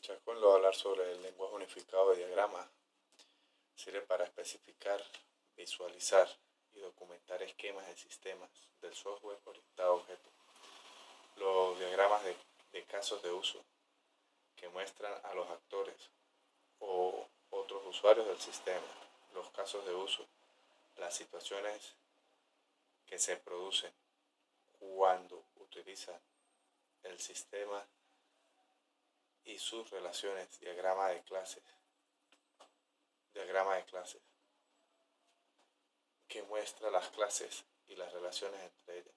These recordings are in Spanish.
Chacón lo va a hablar sobre el lenguaje unificado de diagrama. Sirve para especificar, visualizar y documentar esquemas de sistemas del software orientado a objetos. Los diagramas de casos de uso que muestran a los actores o otros usuarios del sistema. Los casos de uso, las situaciones que se producen cuando utilizan el sistema y sus relaciones, diagrama de clases, que muestra las clases y las relaciones entre ellas.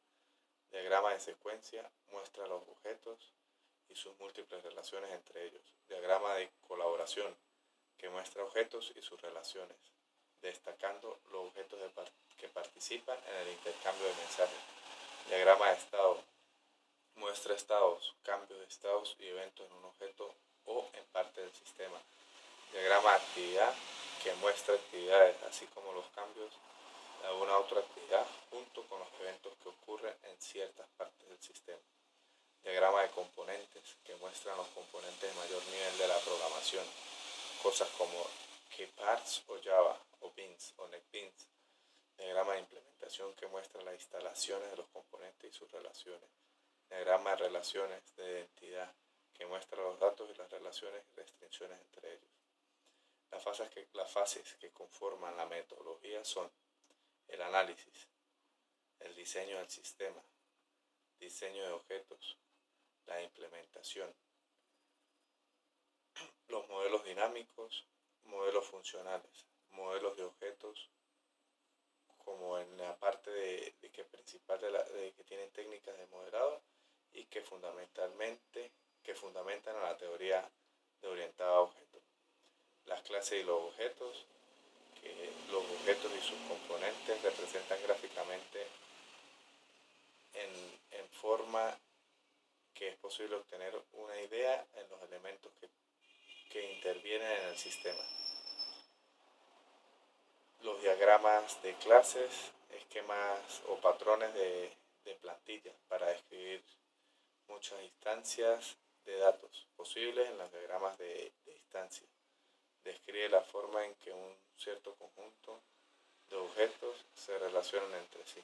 Diagrama de secuencia muestra los objetos y sus múltiples relaciones entre ellos. Diagrama de colaboración que muestra objetos y sus relaciones, destacando los objetos que participan en el intercambio de mensajes. Diagrama de estado muestra estados, cambios de estados y eventos en un objeto o en parte del sistema. Diagrama de actividad que muestra actividades así como los cambios de una a otra actividad junto con los eventos que ocurren en ciertas partes del sistema. Diagrama de componentes que muestran los componentes de mayor nivel de la programación, cosas como keyparts o Java o beans o netbeans. Diagrama de implementación que muestra las instalaciones de los componentes y sus relaciones. Diagrama de relaciones de identidad que muestra los datos y las relaciones y restricciones entre ellos. Las fases que conforman la metodología son el análisis, el diseño del sistema, diseño de objetos, la implementación, los modelos dinámicos, modelos funcionales, modelos de objetos, como en la parte que principal de que tienen técnicas de modelado y que fundamentan a la teoría de orientada a objetos. Las clases y los objetos, que los objetos y sus componentes representan gráficamente en forma que es posible obtener una idea en los elementos que intervienen en el sistema. Los diagramas de clases, esquemas o patrones de plantilla para describir muchas instancias de datos posibles en los diagramas de instancia. Describe la forma en que un cierto conjunto de objetos se relacionan entre sí.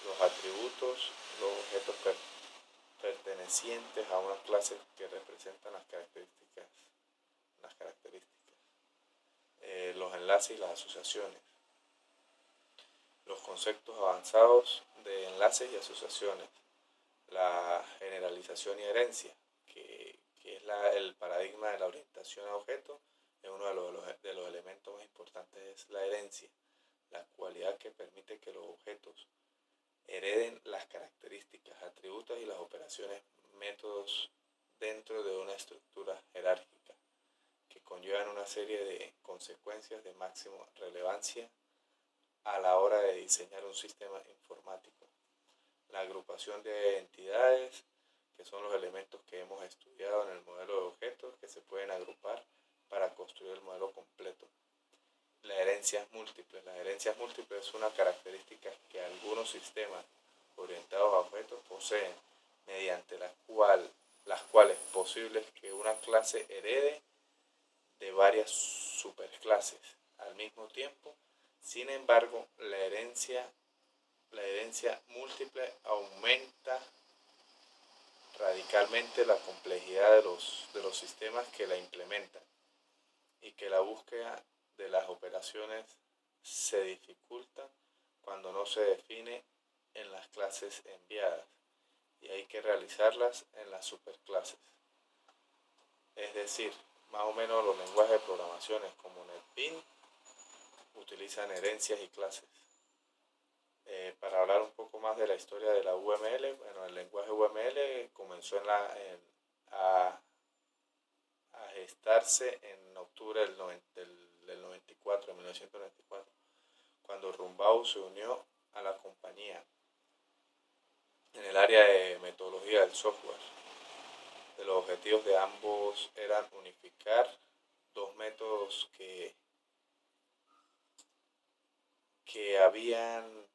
Los atributos, los objetos pertenecientes a una clase que representan las características. Los enlaces y las asociaciones. Los conceptos avanzados de enlaces y asociaciones. La generalización y herencia, que es el paradigma de la orientación a objetos. Uno de los elementos más importantes es la herencia, la cualidad que permite que los objetos hereden las características, atributos y las operaciones, métodos dentro de una estructura jerárquica, que conllevan una serie de consecuencias de máxima relevancia a la hora de diseñar un sistema informático. La agrupación de entidades, que son los elementos que hemos estudiado en el modelo de objetos, que se pueden agrupar para construir el modelo completo. Las herencias múltiples. Las herencias múltiples es una característica que algunos sistemas orientados a objetos poseen, mediante las cuales es posible que una clase herede de varias superclases al mismo tiempo. Sin embargo, la herencia múltiple aumenta radicalmente la complejidad de los sistemas que la implementan y que la búsqueda de las operaciones se dificulta cuando no se define en las clases enviadas y hay que realizarlas en las superclases. Es decir, más o menos los lenguajes de programaciones como NetBeans utilizan herencias y clases. Para hablar un poco más de la historia de la UML, bueno, el lenguaje UML comenzó a gestarse en octubre del 1994, cuando Rumbau se unió a la compañía en el área de metodología del software. De los objetivos de ambos eran unificar dos métodos que habían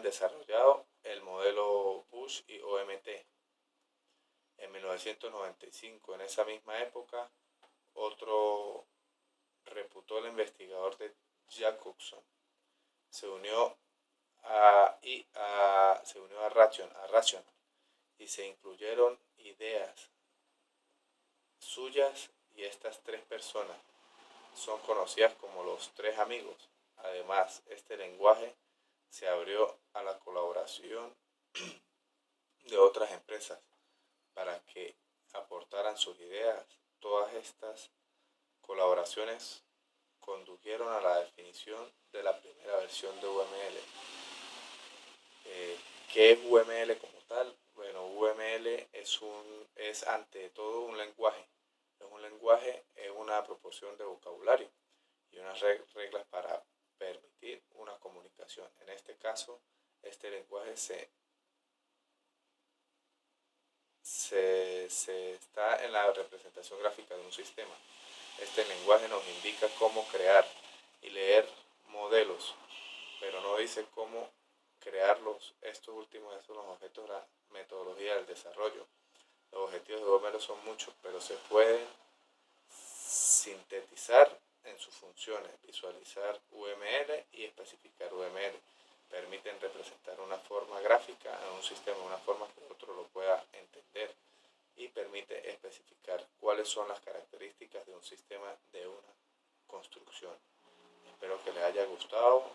desarrollado el modelo Push y OMT, En 1995, en esa misma época, otro reputado investigador de Jacobson se unió a Rational y se incluyeron ideas suyas, y estas tres personas son conocidas como los tres amigos. Además, este lenguaje se abrió a la colaboración de otras empresas para que aportaran sus ideas. Todas estas colaboraciones condujeron a la definición de la primera versión de UML. ¿Qué es UML como tal? Bueno, UML es ante todo un lenguaje. Es un lenguaje, es una proporción de vocabulario y unas reglas para permitir una comunicación. En este caso, este lenguaje se está en la representación gráfica de un sistema. Este lenguaje nos indica cómo crear y leer modelos, pero no dice cómo crearlos. Estos últimos son los objetos de la metodología del desarrollo. Los objetivos de UML son muchos, pero se pueden sintetizar en sus funciones: visualizar UML y especificar UML. Permiten representar una forma gráfica en un sistema de una forma que otro lo pueda entender, y permite especificar cuáles son las características de un sistema, de una construcción. Espero que les haya gustado.